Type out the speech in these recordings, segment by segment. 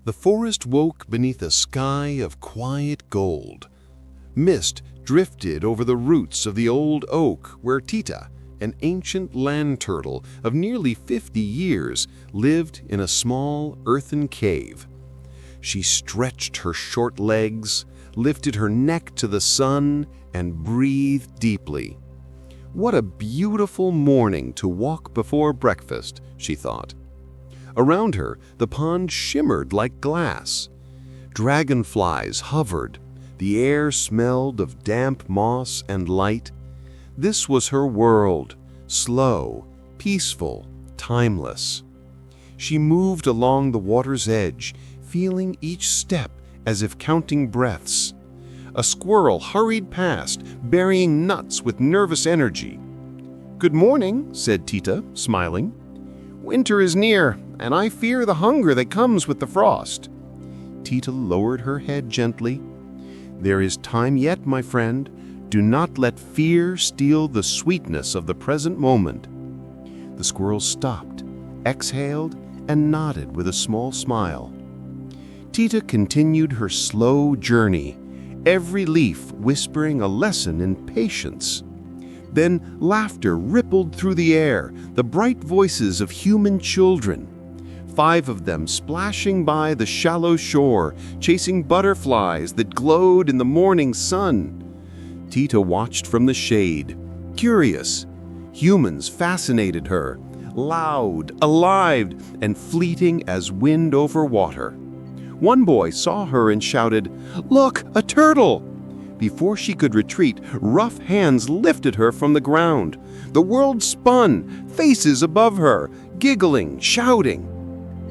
The forest woke beneath a sky of quiet gold. Mist drifted over the roots of the old oak where Tita, an ancient land turtle of nearly 50 years, lived in a small earthen cave. She stretched her short legs, lifted her neck to the sun, and breathed deeply. What a beautiful morning to walk before breakfast, she thought. Around her, the pond shimmered like glass. Dragonflies hovered. The air smelled of damp moss and light. This was her world, slow, peaceful, timeless. She moved along the water's edge, feeling each step as if counting breaths. A squirrel hurried past, burying nuts with nervous energy. "Good morning," said Tita, smiling. "Winter is near, and I fear the hunger that comes with the frost." Tita lowered her head gently. "There is time yet, my friend. Do not let fear steal the sweetness of the present moment." The squirrel stopped, exhaled, and nodded with a small smile. Tita continued her slow journey, every leaf whispering a lesson in patience. Then laughter rippled through the air, the bright voices of human children. 5 of them splashing by the shallow shore, chasing butterflies that glowed in the morning sun. Tita watched from the shade, curious. Humans fascinated her, loud, alive, and fleeting as wind over water. One boy saw her and shouted, "Look, a turtle!" Before she could retreat, rough hands lifted her from the ground. The world spun, faces above her, giggling, shouting.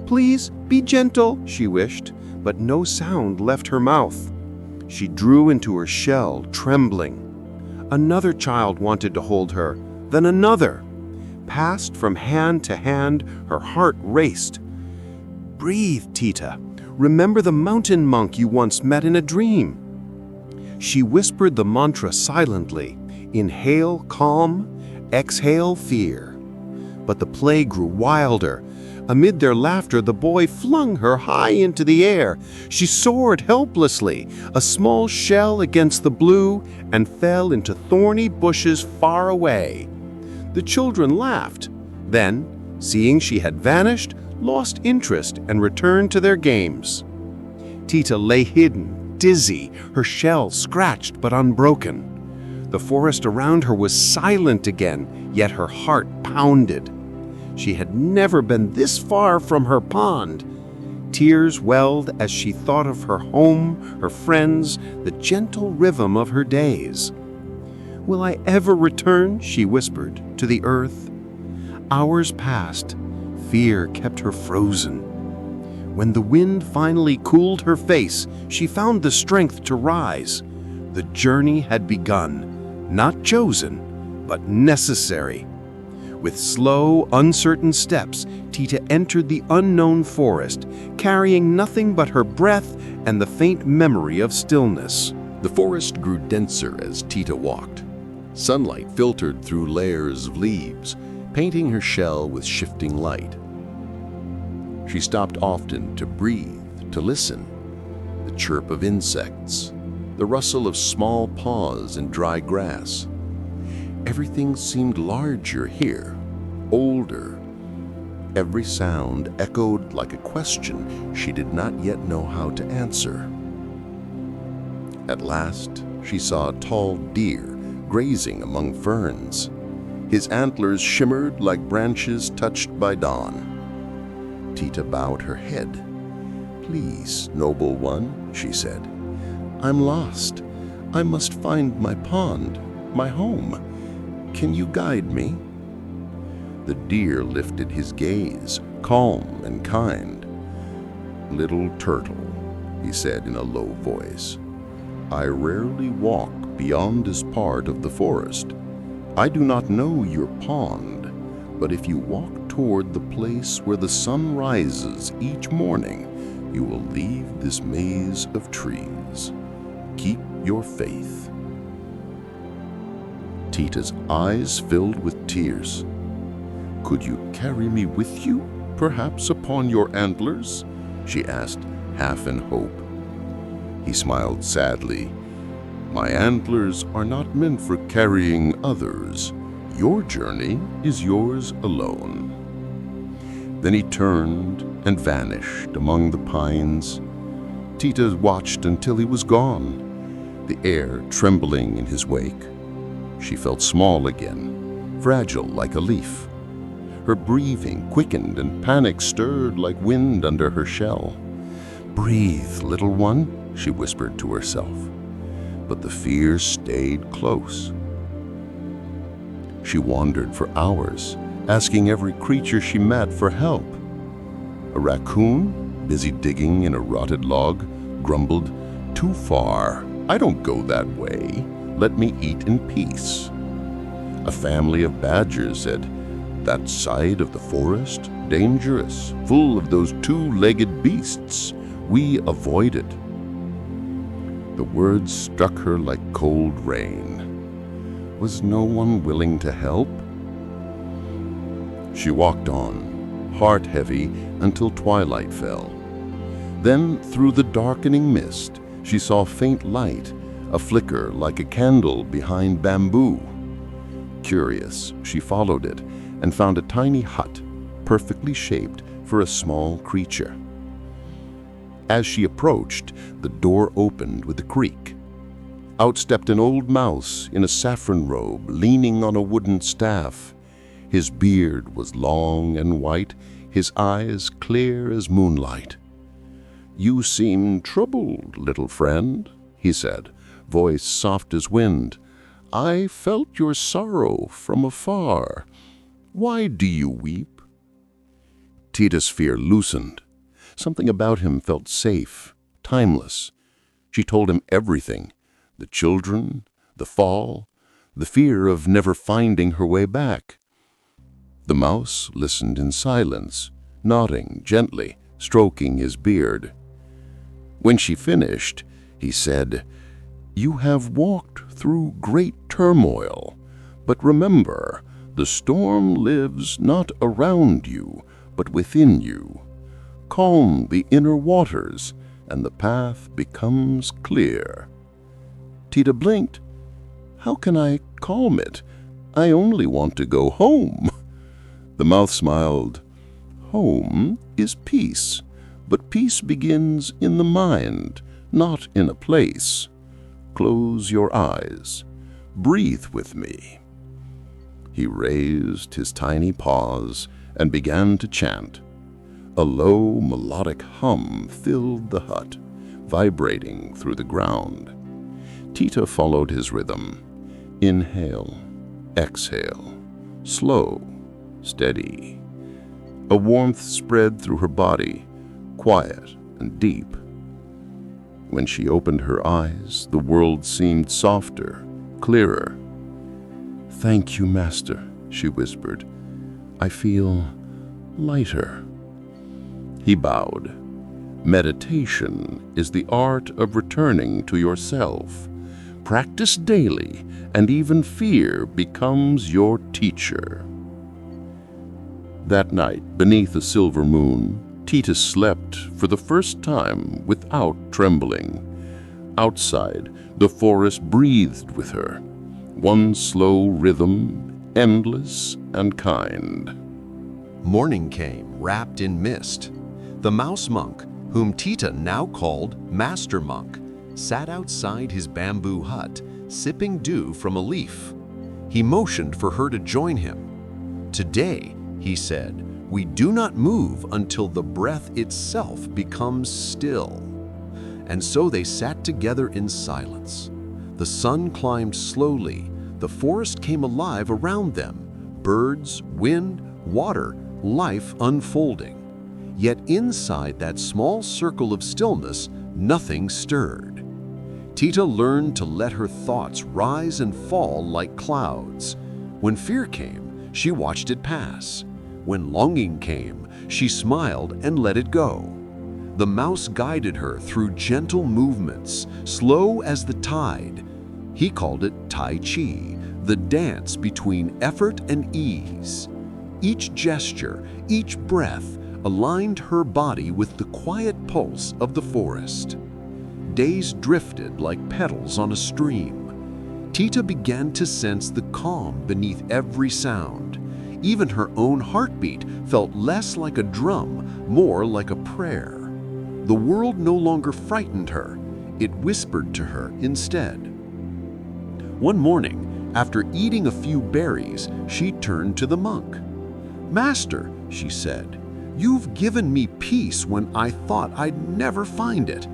"Please, be gentle," she wished, but no sound left her mouth. She drew into her shell, trembling. Another child wanted to hold her, then another. Passed from hand to hand, her heart raced. "Breathe, Tita. Remember the mountain monk you once met in a dream." She whispered the mantra silently. Inhale calm, exhale fear. But the play grew wilder. Amid their laughter, the boy flung her high into the air. She soared helplessly, a small shell against the blue, and fell into thorny bushes far away. The children laughed. Then, seeing she had vanished, lost interest and returned to their games. Tita lay hidden, dizzy, her shell scratched but unbroken. The forest around her was silent again, yet her heart pounded. She had never been this far from her pond. Tears welled as she thought of her home, her friends, the gentle rhythm of her days. "Will I ever return?" she whispered, "to the earth?" Hours passed. Fear kept her frozen. When the wind finally cooled her face, she found the strength to rise. The journey had begun, not chosen, but necessary. With slow, uncertain steps, Tita entered the unknown forest, carrying nothing but her breath and the faint memory of stillness. The forest grew denser as Tita walked. Sunlight filtered through layers of leaves, painting her shell with shifting light. She stopped often to breathe, to listen. The chirp of insects, the rustle of small paws in dry grass. Everything seemed larger here, older. Every sound echoed like a question she did not yet know how to answer. At last, she saw a tall deer grazing among ferns. His antlers shimmered like branches touched by dawn. Tita bowed her head. "Please, noble one," she said. "I'm lost. I must find my pond, my home. Can you guide me?" The deer lifted his gaze, calm and kind. "Little turtle," he said in a low voice, "I rarely walk beyond this part of the forest. I do not know your pond, but if you walk toward the place where the sun rises each morning, you will leave this maze of trees. Keep your faith." Tita's eyes filled with tears. "Could you carry me with you, perhaps upon your antlers?" she asked, half in hope. He smiled sadly. "My antlers are not meant for carrying others. Your journey is yours alone." Then he turned and vanished among the pines. Tita watched until he was gone, the air trembling in his wake. She felt small again, fragile like a leaf. Her breathing quickened and panic stirred like wind under her shell. "Breathe, little one," she whispered to herself. But the fear stayed close. She wandered for hours, asking every creature she met for help. A raccoon, busy digging in a rotted log, grumbled, "Too far. I don't go that way. Let me eat in peace." A family of badgers said, "That side of the forest, dangerous, full of those two-legged beasts. We avoid it." The words struck her like cold rain. Was no one willing to help? She walked on, heart heavy, until twilight fell. Then, through the darkening mist, she saw faint light, a flicker like a candle behind bamboo. Curious, she followed it and found a tiny hut, perfectly shaped for a small creature. As she approached, the door opened with a creak. Out stepped an old mouse in a saffron robe, leaning on a wooden staff. His beard was long and white, his eyes clear as moonlight. "You seem troubled, little friend," he said, voice soft as wind. "I felt your sorrow from afar. Why do you weep?" Tita's fear loosened. Something about him felt safe, timeless. She told him everything: the children, the fall, the fear of never finding her way back. The mouse listened in silence, nodding gently, stroking his beard. When she finished, he said, "You have walked through great turmoil, but remember, the storm lives not around you, but within you. Calm the inner waters, and the path becomes clear." Tita blinked. "How can I calm it? I only want to go home." The mouth smiled. "Home is peace, but peace begins in the mind, not in a place. Close your eyes. Breathe with me." He raised his tiny paws and began to chant. A low, melodic hum filled the hut, vibrating through the ground. Tita followed his rhythm. Inhale, exhale, slow, steady. A warmth spread through her body, quiet and deep. When she opened her eyes, the world seemed softer, clearer. "Thank you, Master," she whispered. "I feel lighter." He bowed. Meditation is the art of returning to yourself. Practice daily, and even fear becomes your teacher. That night, beneath a silver moon, Tita slept for the first time without trembling. Outside, the forest breathed with her, one slow rhythm, endless and kind. Morning came, wrapped in mist. The mouse monk, whom Tita now called Master Monk, sat outside his bamboo hut, sipping dew from a leaf. He motioned for her to join him. "Today," he said, "we do not move until the breath itself becomes still." And so they sat together in silence. The sun climbed slowly. The forest came alive around them. Birds, wind, water, life unfolding. Yet inside that small circle of stillness, nothing stirred. Tita learned to let her thoughts rise and fall like clouds. When fear came, she watched it pass. When longing came, she smiled and let it go. The mouse guided her through gentle movements, slow as the tide. He called it Tai Chi, the dance between effort and ease. Each gesture, each breath, aligned her body with the quiet pulse of the forest. Days drifted like petals on a stream. Tita began to sense the calm beneath every sound. Even her own heartbeat felt less like a drum, more like a prayer. The world no longer frightened her. It whispered to her instead. One morning, after eating a few berries, she turned to the monk. "Master," she said, "you've given me peace when I thought I'd never find it.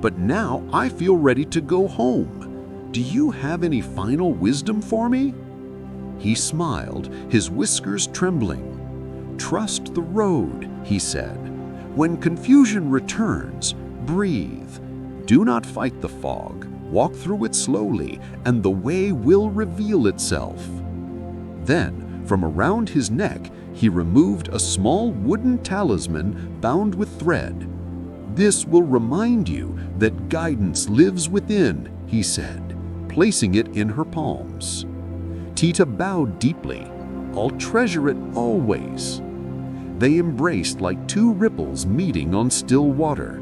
But now I feel ready to go home. Do you have any final wisdom for me?" He smiled, his whiskers trembling. "Trust the road," he said. "When confusion returns, breathe. Do not fight the fog. Walk through it slowly, and the way will reveal itself." Then, from around his neck, he removed a small wooden talisman bound with thread. "This will remind you that guidance lives within," he said, placing it in her palms. Tita bowed deeply. "I'll treasure it always." They embraced like two ripples meeting on still water.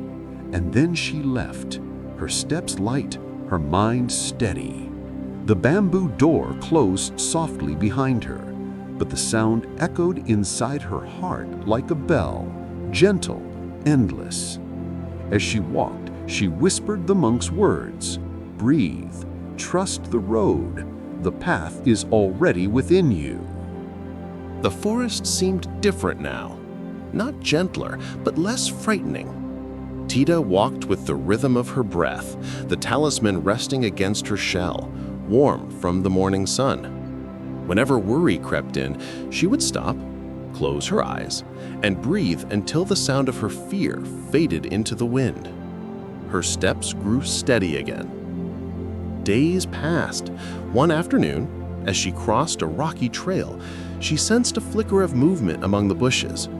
And then she left, her steps light, her mind steady. The bamboo door closed softly behind her, but the sound echoed inside her heart like a bell, gentle, endless. As she walked, she whispered the monk's words, "Breathe, trust the road, the path is already within you." The forest seemed different now, not gentler, but less frightening. Tita walked with the rhythm of her breath, the talisman resting against her shell, warm from the morning sun. Whenever worry crept in, she would stop, close her eyes, and breathe until the sound of her fear faded into the wind. Her steps grew steady again. Days passed. One afternoon, as she crossed a rocky trail, she sensed a flicker of movement among the bushes.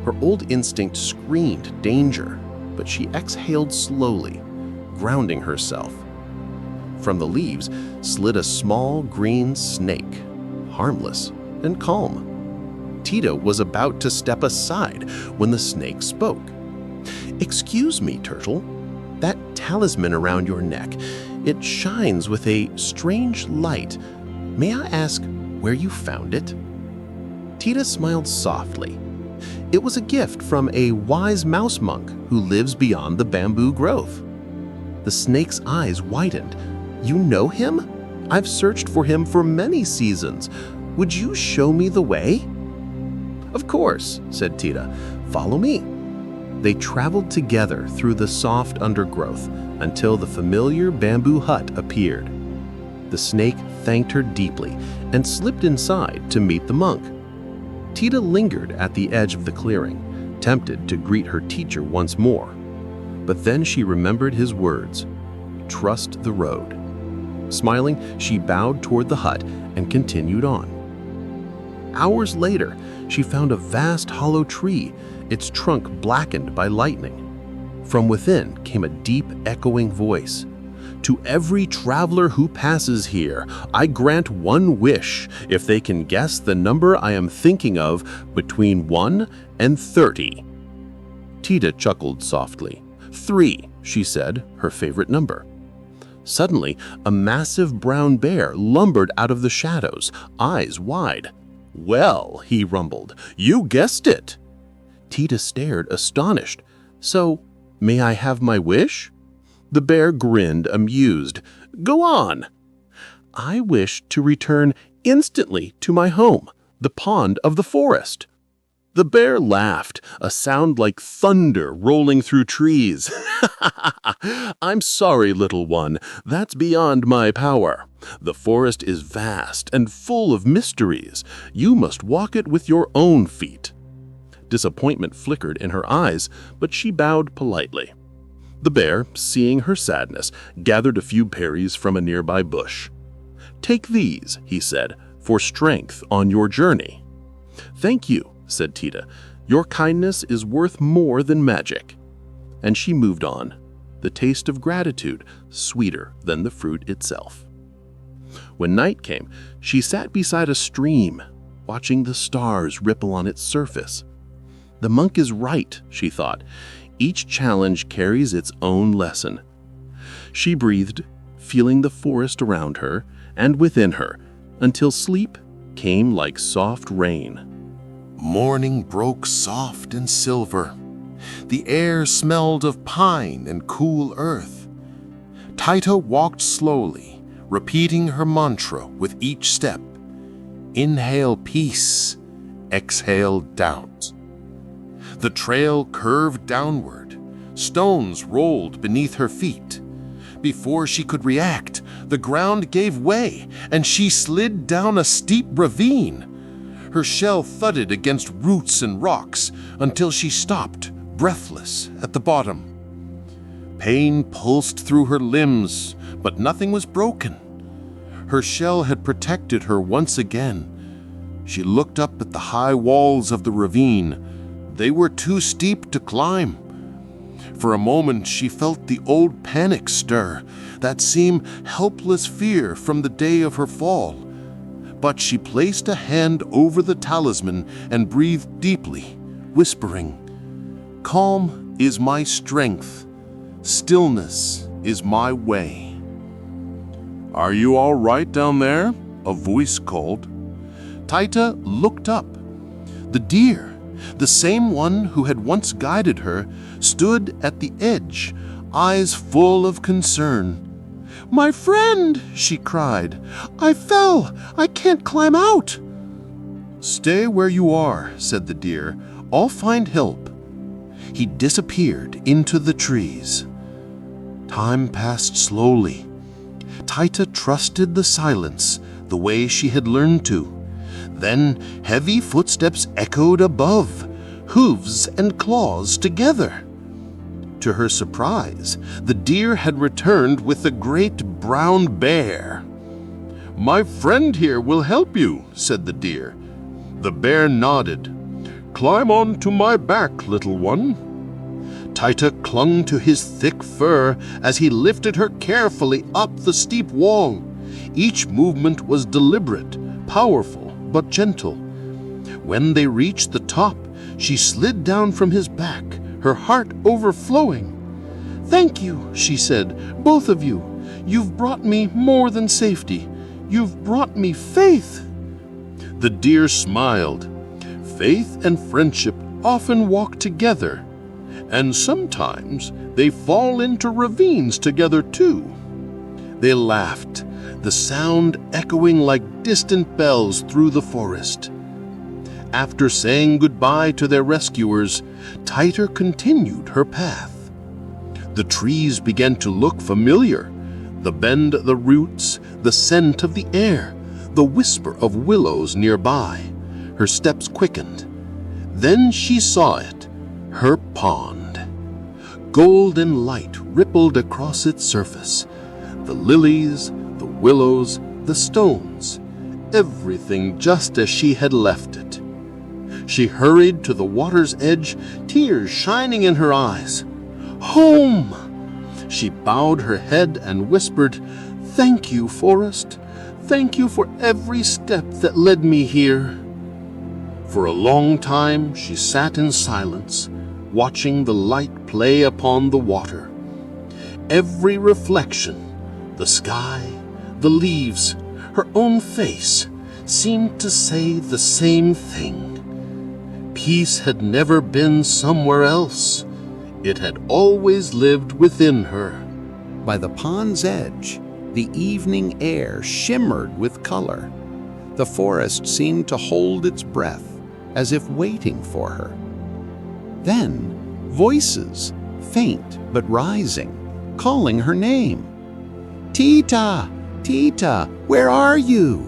Her old instinct screamed danger, but she exhaled slowly, grounding herself. From the leaves slid a small green snake, harmless and calm. Tita was about to step aside when the snake spoke. "Excuse me, Turtle. That talisman around your neck, it shines with a strange light. May I ask where you found it?" Tita smiled softly. It was a gift from a wise mouse monk who lives beyond the bamboo grove. The snake's eyes widened. "You know him? I've searched for him for many seasons. Would you show me the way?" "Of course," said Tita. "Follow me." They traveled together through the soft undergrowth until the familiar bamboo hut appeared. The snake thanked her deeply and slipped inside to meet the monk. Tita lingered at the edge of the clearing, tempted to greet her teacher once more. But then she remembered his words, "Trust the road." Smiling, she bowed toward the hut and continued on. Hours later, she found a vast hollow tree, its trunk blackened by lightning. From within came a deep, echoing voice. "To every traveler who passes here, I grant one wish if they can guess the number I am thinking of between 1 and 30. Tita chuckled softly. 3, she said, her favorite number. Suddenly, a massive brown bear lumbered out of the shadows, eyes wide. "Well," he rumbled, "you guessed it." Tita stared, astonished. "So, may I have my wish?" The bear grinned, amused. "Go on." "I wish to return instantly to my home, the pond of the forest." The bear laughed, a sound like thunder rolling through trees. "I'm sorry, little one, that's beyond my power. The forest is vast and full of mysteries. You must walk it with your own feet." Disappointment flickered in her eyes, but she bowed politely. The bear, seeing her sadness, gathered a few berries from a nearby bush. "Take these," he said, "for strength on your journey." "Thank you," said Tita. "Your kindness is worth more than magic." And she moved on, the taste of gratitude sweeter than the fruit itself. When night came, she sat beside a stream, watching the stars ripple on its surface. The monk is right, she thought. Each challenge carries its own lesson. She breathed, feeling the forest around her and within her, until sleep came like soft rain. Morning broke soft and silver. The air smelled of pine and cool earth. Tita walked slowly, repeating her mantra with each step. Inhale peace, exhale doubt. The trail curved downward. Stones rolled beneath her feet. Before she could react, the ground gave way and she slid down a steep ravine. Her shell thudded against roots and rocks until she stopped, breathless, at the bottom. Pain pulsed through her limbs, but nothing was broken. Her shell had protected her once again. She looked up at the high walls of the ravine. They were too steep to climb. For a moment she felt the old panic stir, that same helpless fear from the day of her fall. But she placed a hand over the talisman and breathed deeply, whispering, "Calm is my strength. Stillness is my way." "Are you all right down there?" a voice called. Tita looked up. The deer, the same one who had once guided her, stood at the edge, eyes full of concern. "My friend," she cried, "I fell. I can't climb out." "Stay where you are," said the deer. "I'll find help." He disappeared into the trees. Time passed slowly. Tita trusted the silence the way she had learned to. Then heavy footsteps echoed above, hooves and claws together. To her surprise, the deer had returned with a great brown bear. "My friend here will help you," said the deer. The bear nodded. "Climb onto my back, little one." Tita clung to his thick fur as he lifted her carefully up the steep wall. Each movement was deliberate, powerful, but gentle. When they reached the top, she slid down from his back, her heart overflowing. "Thank you," she said, "both of you. You've brought me more than safety. You've brought me faith." The deer smiled. Faith and friendship often walk together, and sometimes they fall into ravines together too. They laughed, the sound echoing like distant bells through the forest. After saying goodbye to their rescuers, Tita continued her path. The trees began to look familiar. The bend of the roots, the scent of the air, the whisper of willows nearby. Her steps quickened. Then she saw it, her pond. Golden light rippled across its surface. The lilies, the willows, the stones, everything just as she had left it. She hurried to the water's edge, tears shining in her eyes. "Home!" She bowed her head and whispered, "Thank you, forest. Thank you for every step that led me here." For a long time she sat in silence, watching the light play upon the water. Every reflection, the sky, the leaves, her own face, seemed to say the same thing. Peace had never been somewhere else. It had always lived within her. By the pond's edge, the evening air shimmered with color. The forest seemed to hold its breath, as if waiting for her. Then, voices, faint but rising, calling her name. "Tita! Tita, where are you?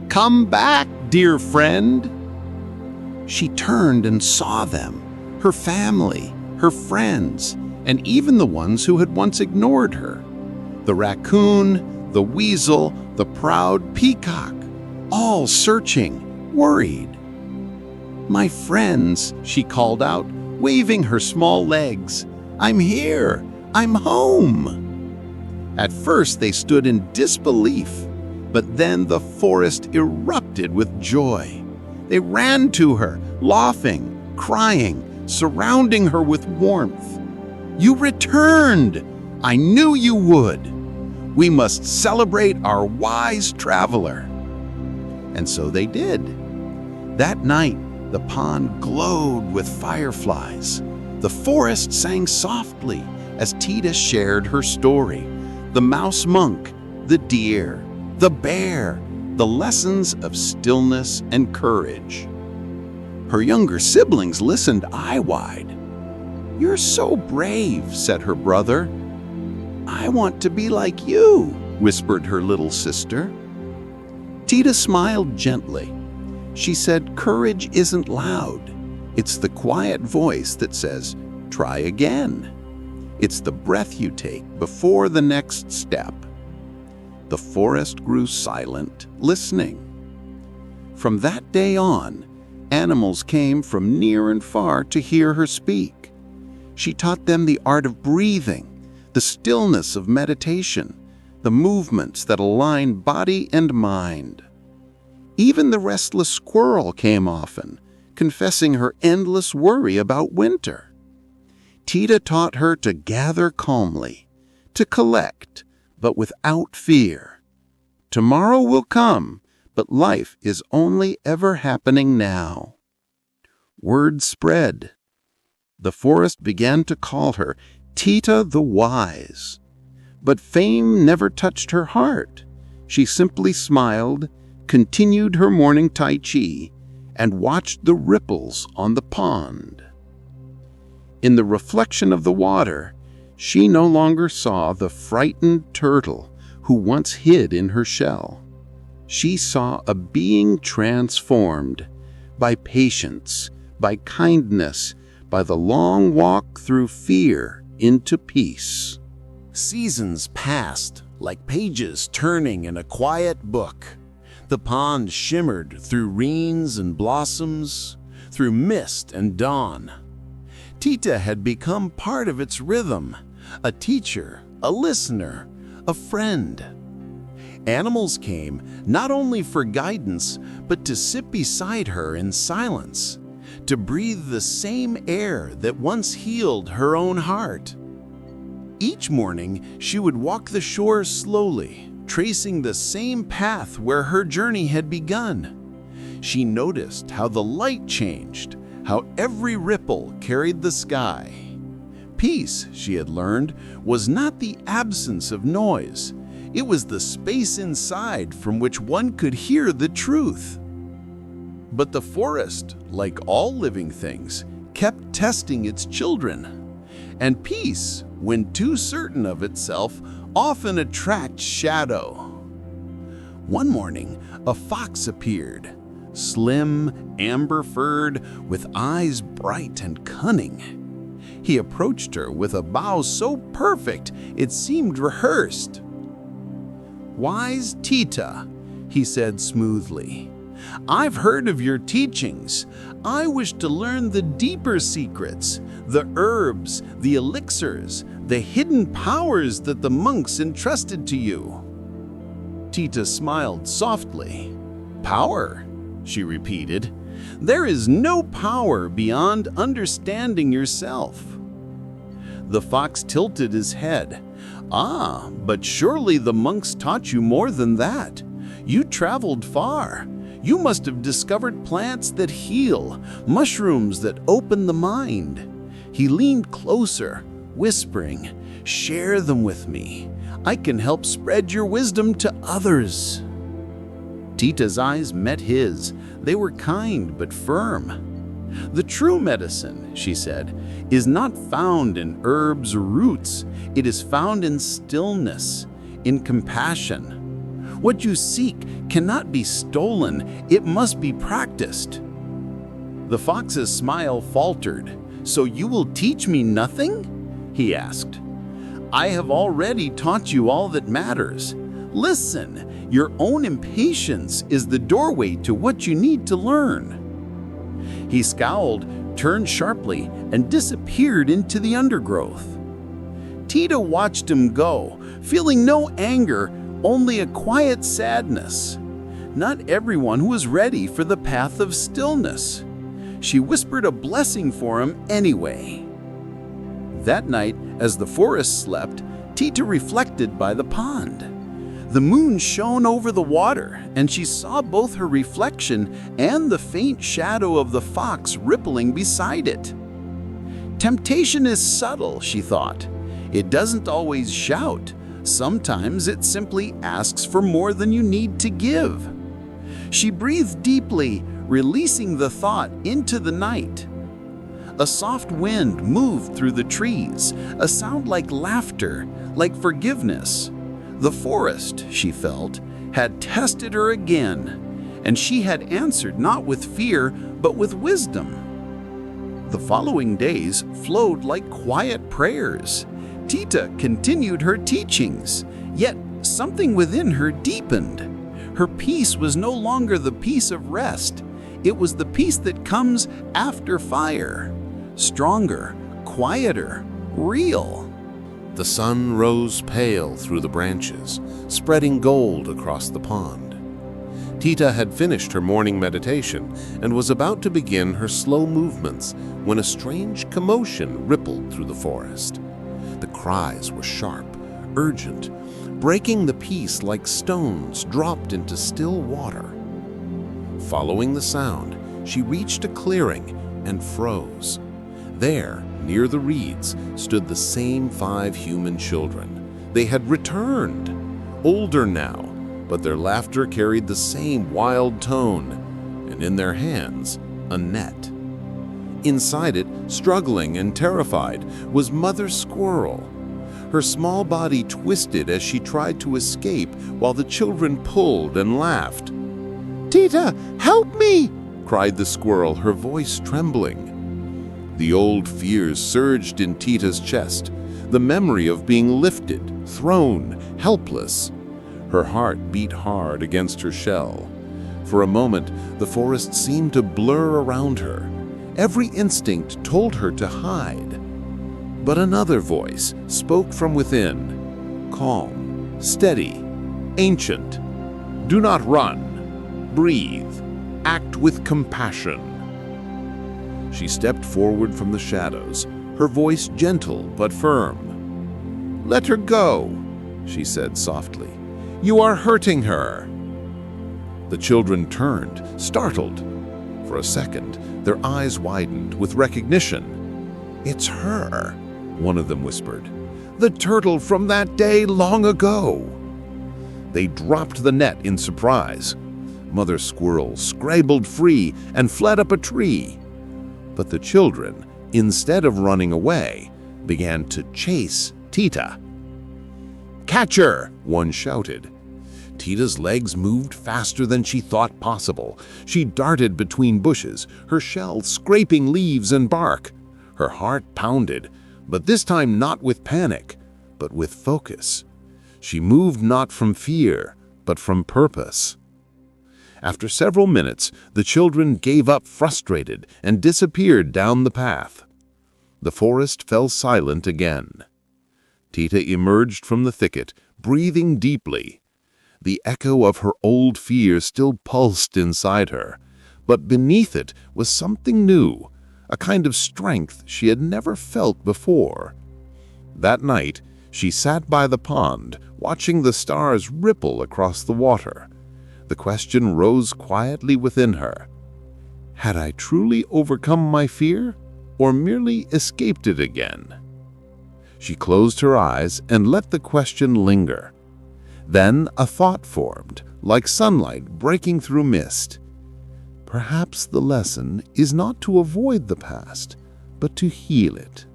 Come back, dear friend!" She turned and saw them, her family, her friends, and even the ones who had once ignored her. The raccoon, the weasel, the proud peacock, all searching, worried. "My friends," she called out, waving her small legs. "I'm here! I'm home!" At first they stood in disbelief, but then the forest erupted with joy. They ran to her, laughing, crying, surrounding her with warmth. "You returned! I knew you would! We must celebrate our wise traveler." And so they did. That night, the pond glowed with fireflies. The forest sang softly as Tita shared her story. The mouse monk, the deer, the bear, the lessons of stillness and courage. Her younger siblings listened eye-wide. "You're so brave," said her brother. "I want to be like you," whispered her little sister. Tita smiled gently. She said, "Courage isn't loud. It's the quiet voice that says, 'Try again.' It's the breath you take before the next step." The forest grew silent, listening. From that day on, animals came from near and far to hear her speak. She taught them the art of breathing, the stillness of meditation, the movements that align body and mind. Even the restless squirrel came often, confessing her endless worry about winter. Tita taught her to gather calmly, to collect, but without fear. Tomorrow will come, but life is only ever happening now. Word spread. The forest began to call her Tita the Wise. But fame never touched her heart. She simply smiled, continued her morning Tai Chi, and watched the ripples on the pond. In the reflection of the water, she no longer saw the frightened turtle who once hid in her shell. She saw a being transformed by patience, by kindness, by the long walk through fear into peace. Seasons passed like pages turning in a quiet book. The pond shimmered through reens and blossoms, through mist and dawn. Tita had become part of its rhythm, a teacher, a listener, a friend. Animals came not only for guidance, but to sit beside her in silence, to breathe the same air that once healed her own heart. Each morning, she would walk the shore slowly, tracing the same path where her journey had begun. She noticed how the light changed, how every ripple carried the sky. Peace, she had learned, was not the absence of noise. It was the space inside from which one could hear the truth. But the forest, like all living things, kept testing its children. And peace, when too certain of itself, often attracts shadow. One morning, a fox appeared, slim, amber-furred, with eyes bright and cunning. He approached her with a bow so perfect it seemed rehearsed. "Wise Tita," he said smoothly, "I've heard of your teachings. I wish to learn the deeper secrets, the herbs, the elixirs, the hidden powers that the monks entrusted to you." Tita smiled softly. "Power?" she repeated. "There is no power beyond understanding yourself." The fox tilted his head. "Ah, but surely the monks taught you more than that. You traveled far. You must have discovered plants that heal, mushrooms that open the mind." He leaned closer, whispering, "Share them with me. I can help spread your wisdom to others." Tita's eyes met his. They were kind but firm. "The true medicine," she said, "is not found in herbs or roots. It is found in stillness, in compassion. What you seek cannot be stolen. It must be practiced." The fox's smile faltered. "So you will teach me nothing?" he asked. "I have already taught you all that matters. Listen, your own impatience is the doorway to what you need to learn." He scowled, turned sharply, and disappeared into the undergrowth. Tita watched him go, feeling no anger, only a quiet sadness. Not everyone was ready for the path of stillness. she whispered a blessing for him anyway. That night, as the forest slept, Tita reflected by the pond. The moon shone over the water, and she saw both her reflection and the faint shadow of the fox rippling beside it. Temptation is subtle, she thought. It doesn't always shout. Sometimes it simply asks for more than you need to give. She breathed deeply, releasing the thought into the night. A soft wind moved through the trees, a sound like laughter, like forgiveness. The forest, she felt, had tested her again, and she had answered not with fear, but with wisdom. The following days flowed like quiet prayers. Tita continued her teachings, yet something within her deepened. Her peace was no longer the peace of rest. It was the peace that comes after fire. Stronger, quieter, real. The sun rose pale through the branches, spreading gold across the pond. Tita had finished her morning meditation and was about to begin her slow movements when a strange commotion rippled through the forest. The cries were sharp, urgent, breaking the peace like stones dropped into still water. Following the sound, she reached a clearing and froze. There, near the reeds, stood the same 5 human children. They had returned, older now, but their laughter carried the same wild tone, and in their hands, a net. Inside it, struggling and terrified, was Mother Squirrel. Her small body twisted as she tried to escape while the children pulled and laughed. "Tita, help me!" cried the squirrel, her voice trembling. The old fears surged in Tita's chest, the memory of being lifted, thrown, helpless. Her heart beat hard against her shell. For a moment, the forest seemed to blur around her. Every instinct told her to hide. But another voice spoke from within, calm, steady, ancient. "Do not run. Breathe. Act with compassion." She stepped forward from the shadows, her voice gentle but firm. "Let her go," she said softly. "You are hurting her." The children turned, startled. For a second, their eyes widened with recognition. "It's her," one of them whispered. "The turtle from that day long ago." They dropped the net in surprise. Mother Squirrel scrabbled free and fled up a tree. But the children, instead of running away, began to chase Tita. "Catch her!" one shouted. Tita's legs moved faster than she thought possible. She darted between bushes, her shell scraping leaves and bark. Her heart pounded, but this time not with panic, but with focus. She moved not from fear, but from purpose. After several minutes, the children gave up frustrated and disappeared down the path. The forest fell silent again. Tita emerged from the thicket, breathing deeply. The echo of her old fear still pulsed inside her, but beneath it was something new, a kind of strength she had never felt before. That night, she sat by the pond, watching the stars ripple across the water. The question rose quietly within her. Had I truly overcome my fear, or merely escaped it again? She closed her eyes and let the question linger. Then a thought formed, like sunlight breaking through mist. Perhaps the lesson is not to avoid the past, but to heal it.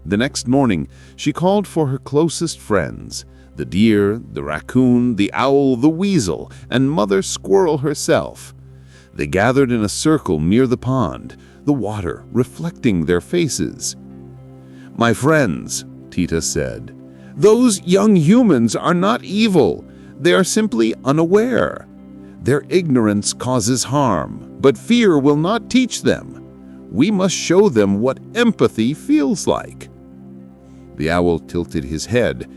The next morning, she called for her closest friends, the deer, the raccoon, the owl, the weasel, and Mother Squirrel herself. They gathered in a circle near the pond, the water reflecting their faces. "My friends," Tita said, "those young humans are not evil. They are simply unaware. Their ignorance causes harm, but fear will not teach them. We must show them what empathy feels like." The owl tilted his head.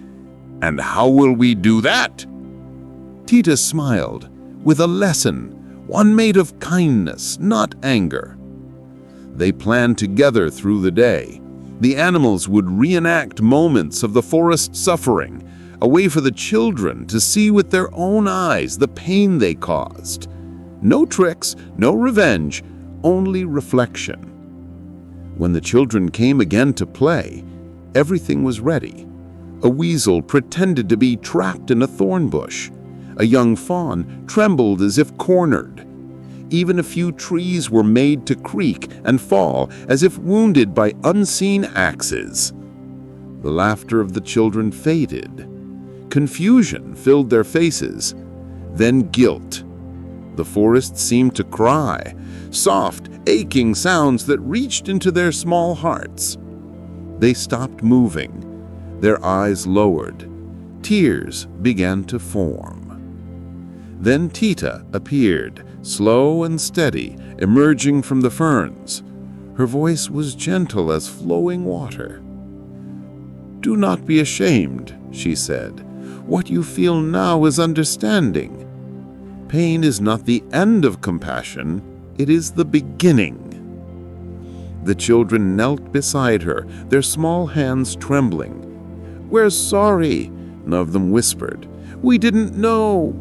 "And how will we do that?" Tita smiled. "With a lesson, one made of kindness, not anger. They planned together through the day. The animals would reenact moments of the forest's suffering, a way for the children to see with their own eyes the pain they caused. No tricks, no revenge, only reflection. When the children came again to play, everything was ready. A weasel pretended to be trapped in a thorn bush. A young fawn trembled as if cornered. Even a few trees were made to creak and fall as if wounded by unseen axes. The laughter of the children faded. Confusion filled their faces, then guilt. The forest seemed to cry, soft, aching sounds that reached into their small hearts. They stopped moving, their eyes lowered. Tears began to form. Then Tita appeared, slow and steady, emerging from the ferns. Her voice was gentle as flowing water. "Do not be ashamed," she said. "What you feel now is understanding. Pain is not the end of compassion, it is the beginning." The children knelt beside her, their small hands trembling. "We're sorry," one of them whispered. "We didn't know."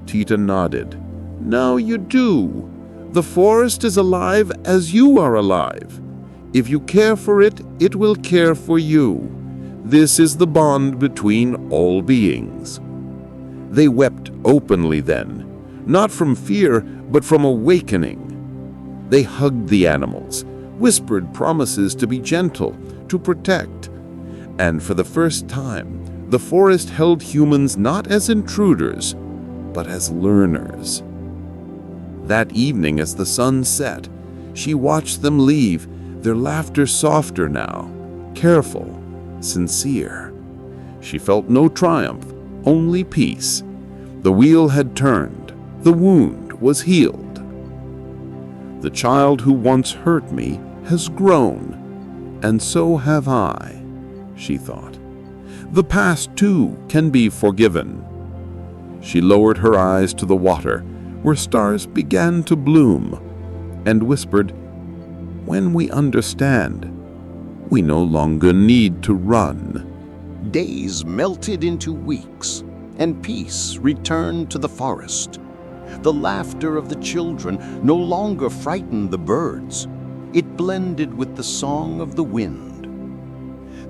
Tita nodded. "Now you do. The forest is alive as you are alive. If you care for it, it will care for you. This is the bond between all beings." They wept openly then, not from fear, but from awakening. They hugged the animals, whispered promises to be gentle, to protect. And for the first time, the forest held humans not as intruders, but as learners. That evening, as the sun set, she watched them leave, their laughter softer now, careful, sincere. She felt no triumph, only peace. The wheel had turned, the wound was healed. The child who once hurt me has grown, and so have I, she thought. The past too can be forgiven. She lowered her eyes to the water, where stars began to bloom, and whispered, "When we understand, we no longer need to run." Days melted into weeks, and peace returned to the forest. The laughter of the children no longer frightened the birds. It blended with the song of the wind.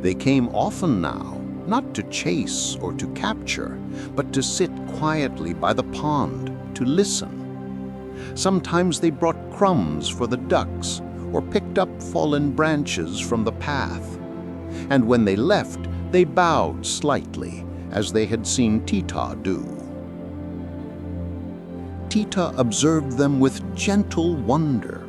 They came often now, not to chase or to capture, but to sit quietly by the pond, to listen. Sometimes they brought crumbs for the ducks or picked up fallen branches from the path. And when they left, they bowed slightly, as they had seen Tita do. Tita observed them with gentle wonder.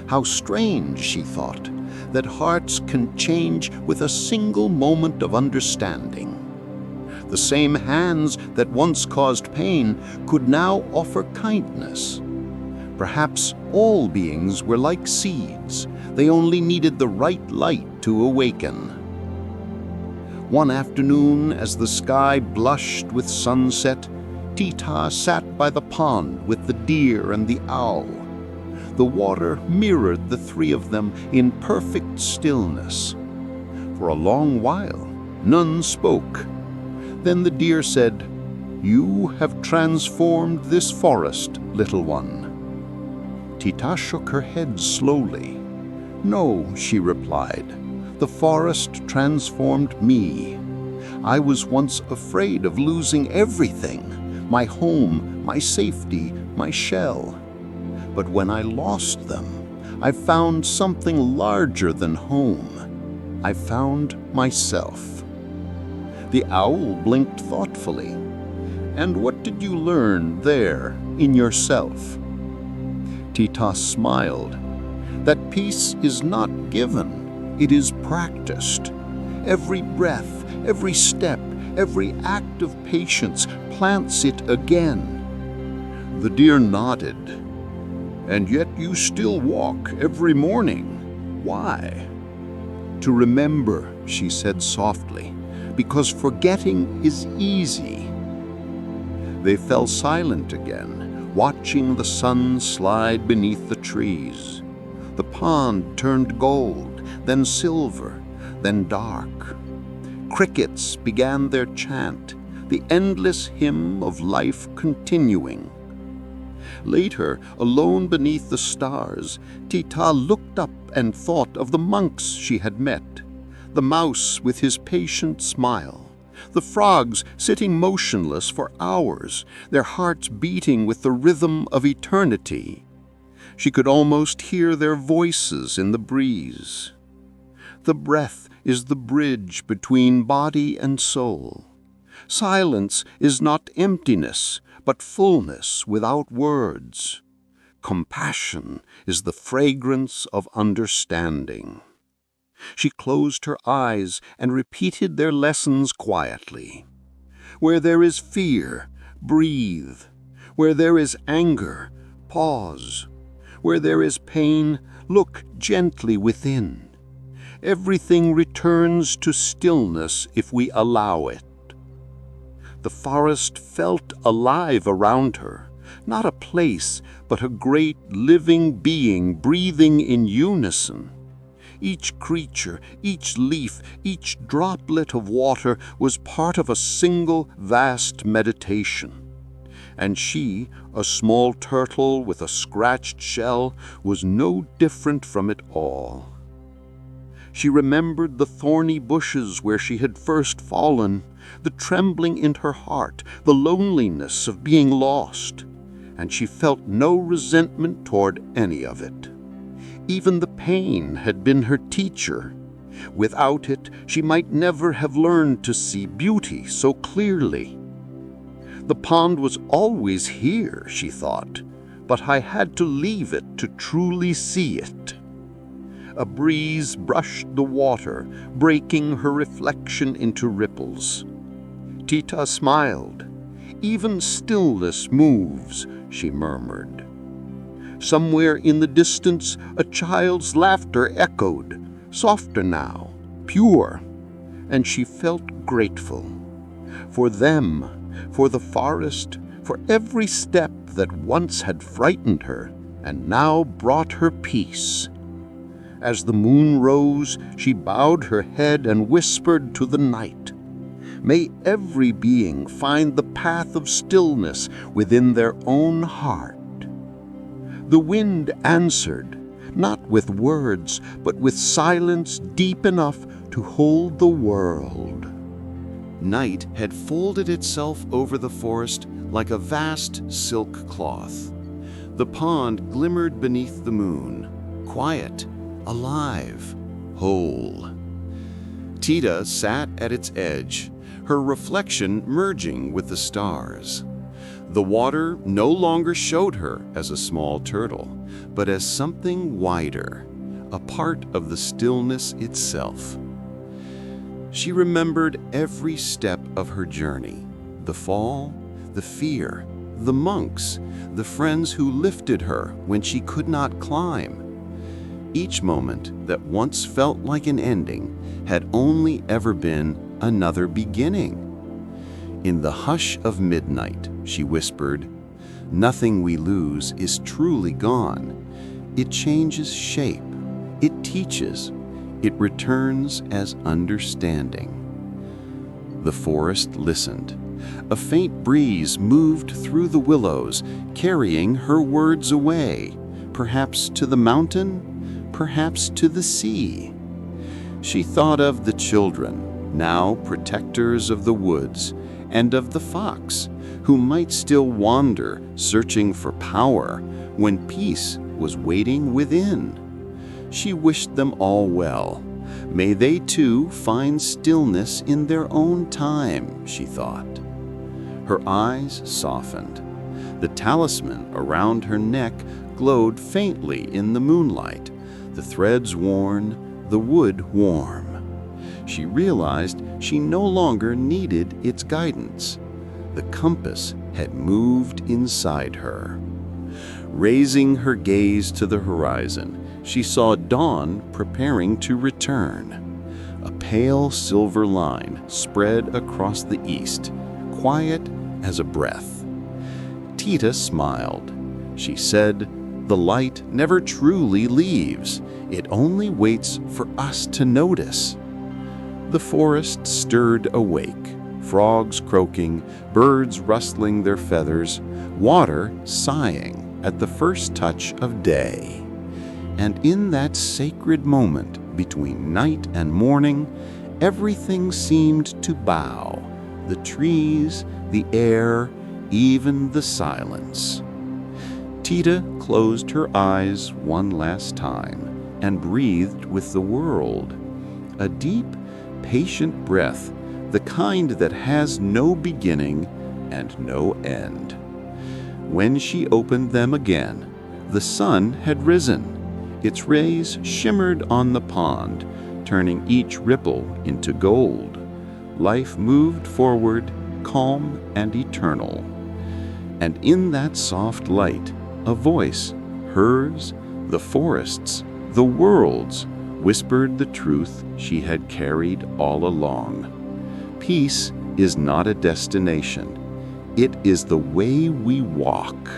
How strange, she thought, that hearts can change with a single moment of understanding. The same hands that once caused pain could now offer kindness. Perhaps all beings were like seeds. They only needed the right light to awaken. One afternoon, as the sky blushed with sunset, Tita sat by the pond with the deer and the owl. The water mirrored the three of them in perfect stillness. For a long while, none spoke. Then the deer said, "You have transformed this forest, little one." Tita shook her head slowly. "No," she replied, "the forest transformed me. I was once afraid of losing everything, my home, my safety, my shell. But when I lost them, I found something larger than home. I found myself." The owl blinked thoughtfully. "And what did you learn there in yourself?" Tita smiled. "That peace is not given, it is practiced. Every breath, every step, every act of patience plants it again." The deer nodded. "And yet you still walk every morning. Why?" "To remember," she said softly, "because forgetting is easy." They fell silent again, watching the sun slide beneath the trees. The pond turned gold, then silver, then dark. Crickets began their chant, the endless hymn of life continuing. Later, alone beneath the stars, Tita looked up and thought of the monks she had met, the mouse with his patient smile, the frogs sitting motionless for hours, their hearts beating with the rhythm of eternity. She could almost hear their voices in the breeze. The breath is the bridge between body and soul. Silence is not emptiness, but fullness without words. Compassion is the fragrance of understanding. She closed her eyes and repeated their lessons quietly. Where there is fear, breathe. Where there is anger, pause. Where there is pain, look gently within. Everything returns to stillness if we allow it. The forest felt alive around her, not a place, but a great living being breathing in unison. Each creature, each leaf, each droplet of water was part of a single vast meditation. And she, a small turtle with a scratched shell, was no different from it all. She remembered the thorny bushes where she had first fallen, the trembling in her heart, the loneliness of being lost, and she felt no resentment toward any of it. Even the pain had been her teacher. Without it, she might never have learned to see beauty so clearly. The pond was always here, she thought, but I had to leave it to truly see it. A breeze brushed the water, breaking her reflection into ripples. Tita smiled. Even stillness moves, she murmured. Somewhere in the distance, a child's laughter echoed, softer now, pure, and she felt grateful. For them, for the forest, for every step that once had frightened her and now brought her peace. As the moon rose, she bowed her head and whispered to the night, "May every being find the path of stillness within their own heart." The wind answered, not with words, but with silence deep enough to hold the world. Night had folded itself over the forest like a vast silk cloth. The pond glimmered beneath the moon, quiet, alive, whole. Tita sat at its edge, her reflection merging with the stars. The water no longer showed her as a small turtle, but as something wider, a part of the stillness itself. She remembered every step of her journey, the fall, the fear, the monks, the friends who lifted her when she could not climb. Each moment that once felt like an ending had only ever been another beginning. In the hush of midnight, she whispered, "Nothing we lose is truly gone. It changes shape, it teaches, it returns as understanding." The forest listened. A faint breeze moved through the willows, carrying her words away, perhaps to the mountain, perhaps to the sea. She thought of the children, now protectors of the woods, and of the fox, who might still wander, searching for power, when peace was waiting within. She wished them all well. May they too find stillness in their own time, she thought. Her eyes softened. The talisman around her neck glowed faintly in the moonlight, the threads worn, the wood warm. She realized she no longer needed its guidance. The compass had moved inside her. Raising her gaze to the horizon, she saw dawn preparing to return. A pale silver line spread across the east, quiet as a breath. Tita smiled. She said, "The light never truly leaves. It only waits for us to notice." The forest stirred awake, frogs croaking, birds rustling their feathers, water sighing at the first touch of day. And in that sacred moment between night and morning, everything seemed to bow, the trees, the air, even the silence. Tita closed her eyes one last time and breathed with the world, a deep, patient breath, the kind that has no beginning and no end. When she opened them again, the sun had risen. Its rays shimmered on the pond, turning each ripple into gold. Life moved forward, calm and eternal. And in that soft light, a voice, hers, the forest's, the world's, whispered the truth she had carried all along. Peace is not a destination. It is the way we walk.